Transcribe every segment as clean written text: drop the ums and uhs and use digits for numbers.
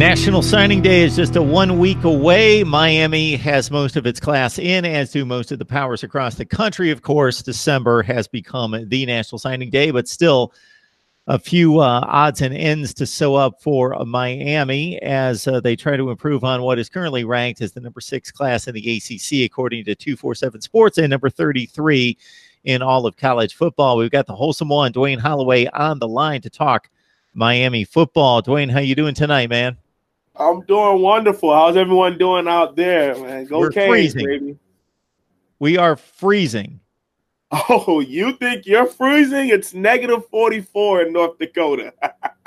National Signing Day is just a 1 week away. Miami has most of its class in, as do most of the powers across the country. Of course, December has become the National Signing Day, but still a few odds and ends to sew up for Miami as they try to improve on what is currently ranked as the number 6 class in the ACC, according to 247 Sports, and number 33 in all of college football. We've got the wholesome one, Dwayne Holloway, on the line to talk Miami football. Dwayne, how you doing tonight, man? I'm doing wonderful. How's everyone doing out there, man? Go Canes, baby. We are freezing. Oh, you think you're freezing? It's negative 44 in North Dakota.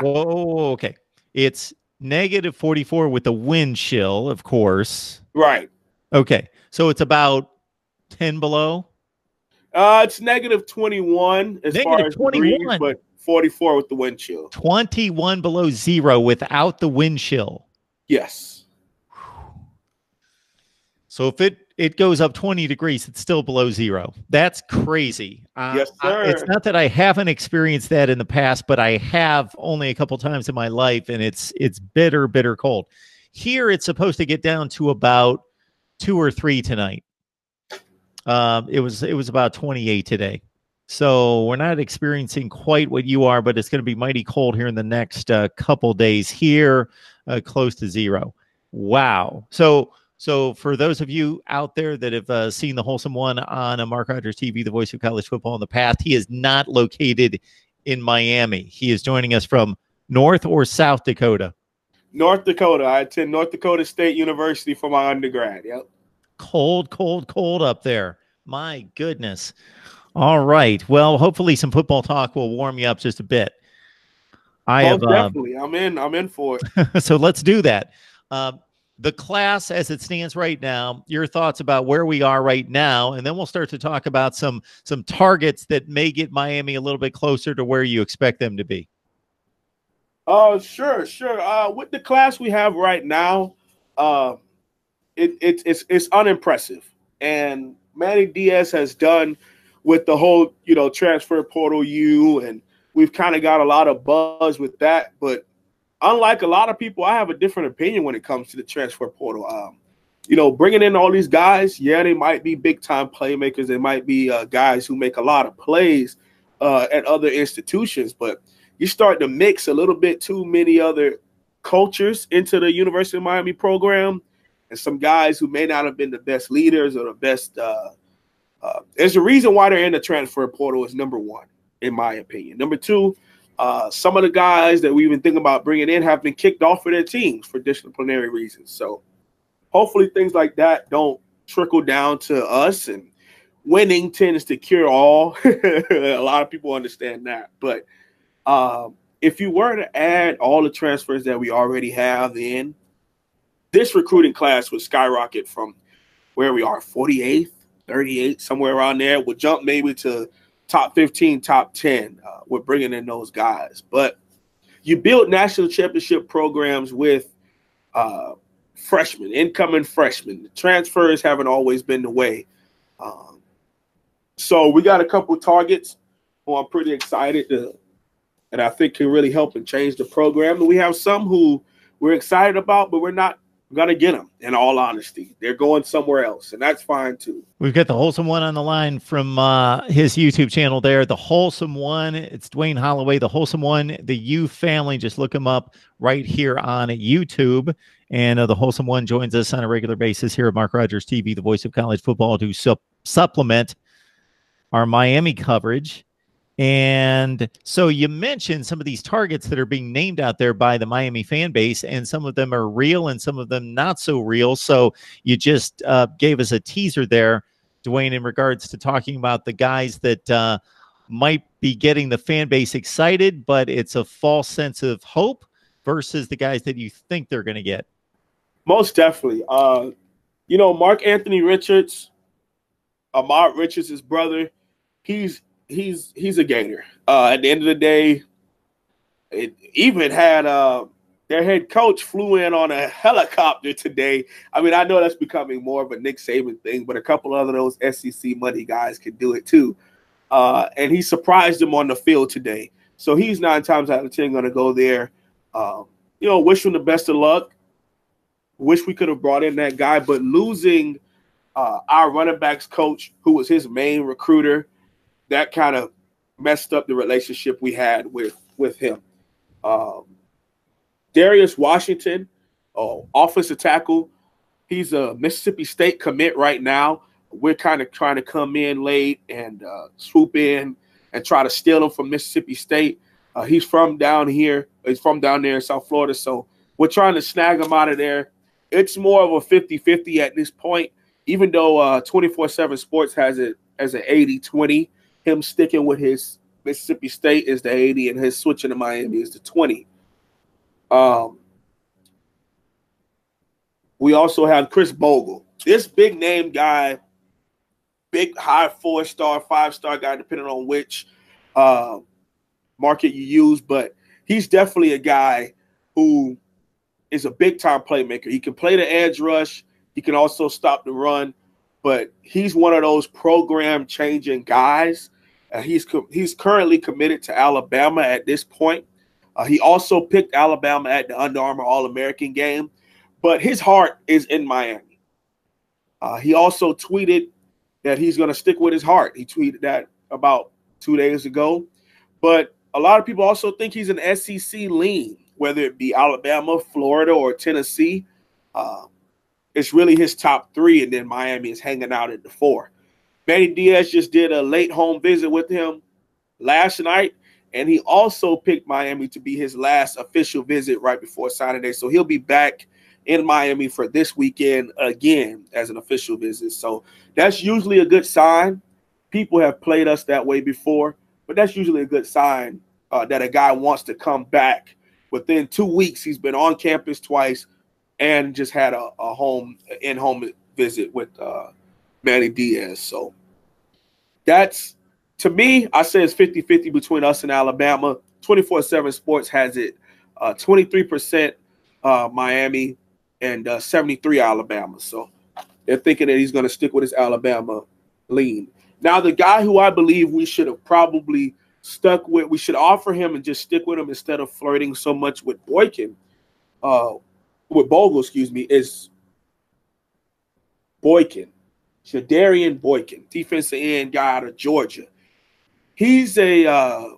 Whoa, okay. It's negative 44 with the wind chill, of course. Right. Okay. So it's about 10 below? It's negative 21 as far as 21. degrees, but 44 with the wind chill. 21 below zero without the wind chill. Yes. So if it goes up 20 degrees, it's still below zero. That's crazy. Yes, sir. It's not that I haven't experienced that in the past, but I have only a couple times in my life, and it's bitter, bitter cold. Here, it's supposed to get down to about 2 or 3 tonight. It was about 28 today. So we're not experiencing quite what you are, but it's going to be mighty cold here in the next couple days here, close to zero. Wow. So for those of you out there that have seen the wholesome one on Mark Rogers TV, the voice of college football in the past, he is not located in Miami. He is joining us from North or South Dakota? North Dakota. I attend North Dakota State University for my undergrad. Yep. Cold, cold, cold up there. My goodness. All right. Well, hopefully some football talk will warm you up just a bit. Definitely. I'm in for it. So let's do that. The class as it stands right now, your thoughts about where we are right now, and then we'll start to talk about some targets that may get Miami a little bit closer to where you expect them to be. Sure. With the class we have right now, it's unimpressive. And Manny Diaz has done with the whole, transfer portal and we've kind of got a lot of buzz with that. But unlike a lot of people, I have a different opinion when it comes to the transfer portal. Bringing in all these guys, yeah, they might be big-time playmakers. They might be guys who make a lot of plays at other institutions. But you start to mix a little bit too many other cultures into the University of Miami program, and some guys who may not have been the best leaders or the best there's a reason why they're in the transfer portal is number one, in my opinion. Number two, some of the guys that we've been thinking about bringing in have been kicked off of their teams for disciplinary reasons. So hopefully things like that don't trickle down to us, and winning tends to cure all. A lot of people understand that. But if you were to add all the transfers that we already have in, this recruiting class would skyrocket from where we are, 48th, 38, somewhere around there. We'll jump maybe to top 15, top 10. We're bringing in those guys. But you build national championship programs with freshmen, incoming freshmen. The transfers haven't always been the way. So we got a couple targets who I'm pretty excited to, and I think can really help and change the program. And we have some who we're excited about, but we're not going to get them, in all honesty. They're going somewhere else, and that's fine too. We've got the wholesome one on the line from his YouTube channel there, the wholesome one. It's Dwayne Holloway, the wholesome one, the U family. Just look him up right here on YouTube. And the wholesome one joins us on a regular basis here at Mark Rogers TV, the voice of college football, to supplement our Miami coverage. And so you mentioned some of these targets that are being named out there by the Miami fan base, and some of them are real and some of them not so real. So you just gave us a teaser there, Dwayne, in regards to talking about the guys that might be getting the fan base excited, but it's a false sense of hope versus the guys that you think they're going to get. Most definitely. Mark Anthony Richards, Ahmad Richards' brother, he's a gainer. At the end of the day, it even had their head coach flew in on a helicopter today. I mean, I know that's becoming more of a Nick Saban thing, but a couple of those SEC money guys can do it too. And he surprised them on the field today. So he's 9 times out of 10 going to go there. wish him the best of luck. Wish we could have brought in that guy, but losing our running backs coach, who was his main recruiter, that kind of messed up the relationship we had with him. Darius Washington, offensive tackle, he's a Mississippi State commit right now. We're kind of trying to come in late and swoop in and try to steal him from Mississippi State. He's from down here. He's from down there in South Florida, so we're trying to snag him out of there. It's more of a 50-50 at this point, even though 24/7 Sports has it as an 80-20. Him sticking with his Mississippi State is the 80, and his switching to Miami is the 20. We also have Chris Bogle. This big name guy, big high 4-star, 5-star guy, depending on which market you use, but he's definitely a guy who is a big-time playmaker. He can play the edge rush. He can also stop the run, but he's one of those program-changing guys. He's currently committed to Alabama at this point. He also picked Alabama at the Under Armour All-American game, but his heart is in Miami. He also tweeted that he's going to stick with his heart. He tweeted that about 2 days ago. But a lot of people also think he's an SEC lean, whether it be Alabama, Florida, or Tennessee. It's really his top three, and then Miami is hanging out at the 4. Manny Diaz just did a late home visit with him last night, and he also picked Miami to be his last official visit right before signing day. So he'll be back in Miami for this weekend again as an official visit. So that's usually a good sign. People have played us that way before, but that's usually a good sign that a guy wants to come back. Within 2 weeks, he's been on campus twice and just had a in-home visit with Manny Diaz. So that's, to me, I say it's 50-50 between us and Alabama. 24/7 Sports has it 23% Miami and 73 Alabama. So they're thinking that he's going to stick with his Alabama lean. Now, the guy who I believe we should have probably stuck with, we should offer him and just stick with him instead of flirting so much with Bogle, is Boykin. Shadarian Boykin, defensive end guy out of Georgia. He's a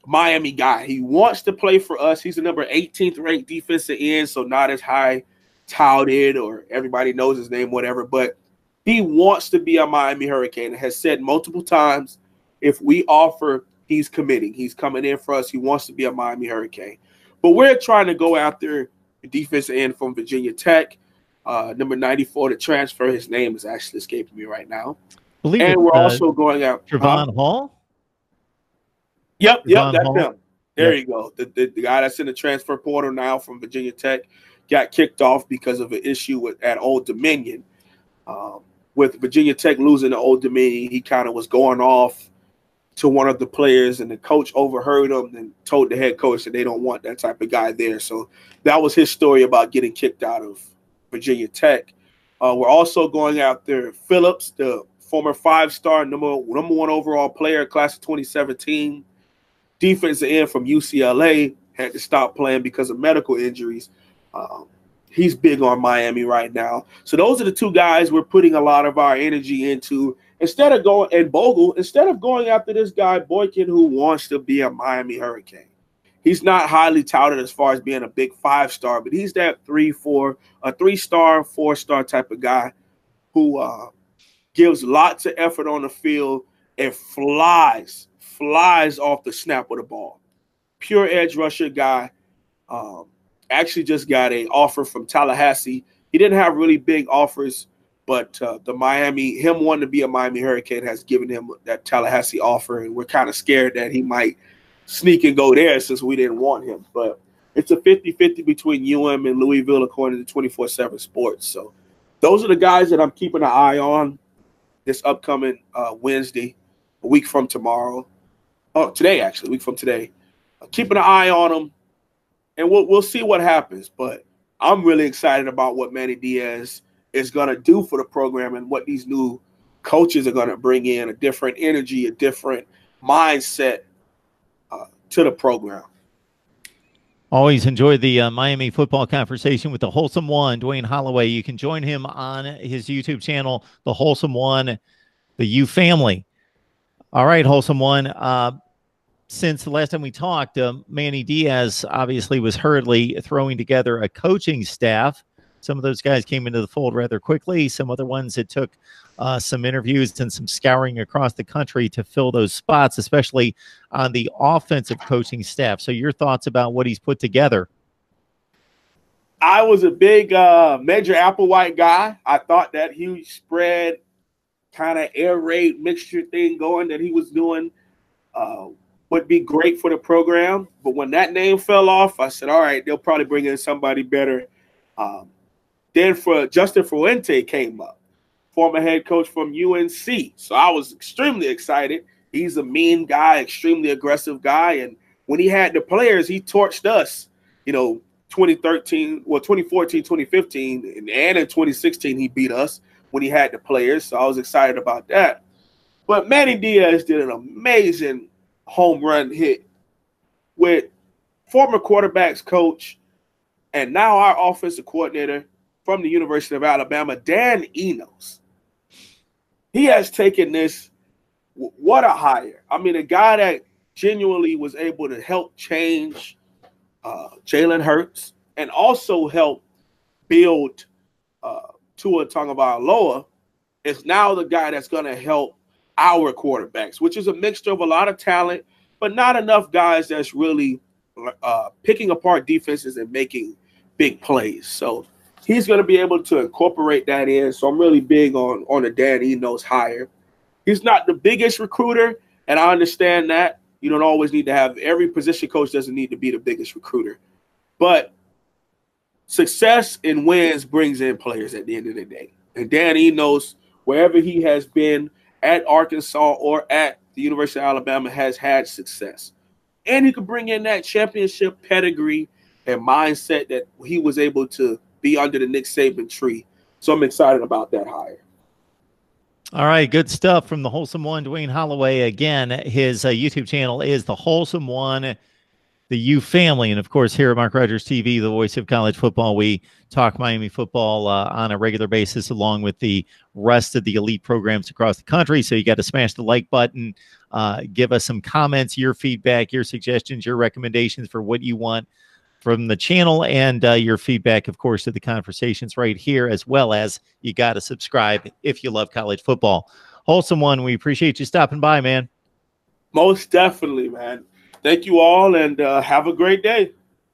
Miami guy. He wants to play for us. He's the number 18th ranked defensive end, so not as high touted or everybody knows his name, whatever, but he wants to be a Miami Hurricane and has said multiple times, if we offer, he's committing. He's coming in for us. He wants to be a Miami Hurricane. But we're trying to go after the defensive end from Virginia Tech, number 94 to transfer. His name is actually escaping me right now. And we're also going out. Trevon Hall? Yep, that's him. There you go. The guy that's in the transfer portal now from Virginia Tech got kicked off because of an issue at Old Dominion. With Virginia Tech losing to Old Dominion, he kind of was going off to one of the players, and the coach overheard him and told the head coach that they don't want that type of guy there. So that was his story about getting kicked out of Virginia Tech. We're also going after Phillips, the former 5-star number 1 overall player, class of 2017, defensive end from UCLA, had to stop playing because of medical injuries. He's big on Miami right now. So those are the two guys we're putting a lot of our energy into. Instead of going after this guy, Boykin, who wants to be a Miami Hurricane. He's not highly touted as far as being a big 5-star, but he's that 3-star, 4-star type of guy who gives lots of effort on the field and flies off the snap of the ball. Pure edge rusher guy. Actually just got an offer from Tallahassee. He didn't have really big offers, but him wanting to be a Miami Hurricane has given him that Tallahassee offer, and we're kind of scared that he might sneak and go there since we didn't want him. But it's a 50-50 between UM and Louisville, according to 24/7 Sports. So those are the guys that I'm keeping an eye on this upcoming Wednesday, a week from tomorrow. Oh, today, actually, a week from today. I'm keeping an eye on them, and we'll see what happens. But I'm really excited about what Manny Diaz is going to do for the program and what these new coaches are going to bring in, a different energy, a different mindset to the program. Always enjoy the Miami football conversation with the Wholesome One, Dwayne Holloway. You can join him on his YouTube channel, the Wholesome One, the U family. All right, Wholesome One. Since the last time we talked, Manny Diaz obviously was hurriedly throwing together a coaching staff. Some of those guys came into the fold rather quickly. Some other ones, it took some interviews and some scouring across the country to fill those spots, especially on the offensive coaching staff. So your thoughts about what he's put together? I was a big Major Applewhite guy. I thought that huge spread kind of air raid mixture thing going that he was doing would be great for the program. But when that name fell off, I said, all right, they'll probably bring in somebody better. Then for Justin Fuente came up, former head coach from UNC. So I was extremely excited. He's a mean guy, extremely aggressive guy. And when he had the players, he torched us, 2014, 2015, and in 2016, he beat us when he had the players. So I was excited about that. But Manny Diaz did an amazing home run hit with former quarterbacks coach and now our offensive coordinator from the University of Alabama, Dan Enos. He has taken this, what a hire. I mean, a guy that genuinely was able to help change Jalen Hurts and also help build Tua Tagovailoa is now the guy that's going to help our quarterbacks, which is a mixture of a lot of talent, but not enough guys that's really picking apart defenses and making big plays. So he's going to be able to incorporate that in. So I'm really big on the Dan Enos hire. He's not the biggest recruiter, and I understand that. You don't always need to have – every position coach doesn't need to be the biggest recruiter. But success and wins brings in players at the end of the day. And Dan Enos, wherever he has been at Arkansas or at the University of Alabama, has had success. And he could bring in that championship pedigree and mindset that he was able to be under the Nick Saban tree. So I'm excited about that hire. All right, good stuff from the Wholesome One, Dwayne Holloway. Again, his YouTube channel is the Wholesome One, the U family. And of course, here at Mark Rogers TV, the voice of college football, we talk Miami football on a regular basis, along with the rest of the elite programs across the country. So you got to smash the like button, give us some comments, your feedback, your suggestions, your recommendations for what you want from the channel, and your feedback, of course, to the conversations right here, as well as you got to subscribe if you love college football. Wholesome One, we appreciate you stopping by, man. Most definitely, man. Thank you all, and have a great day.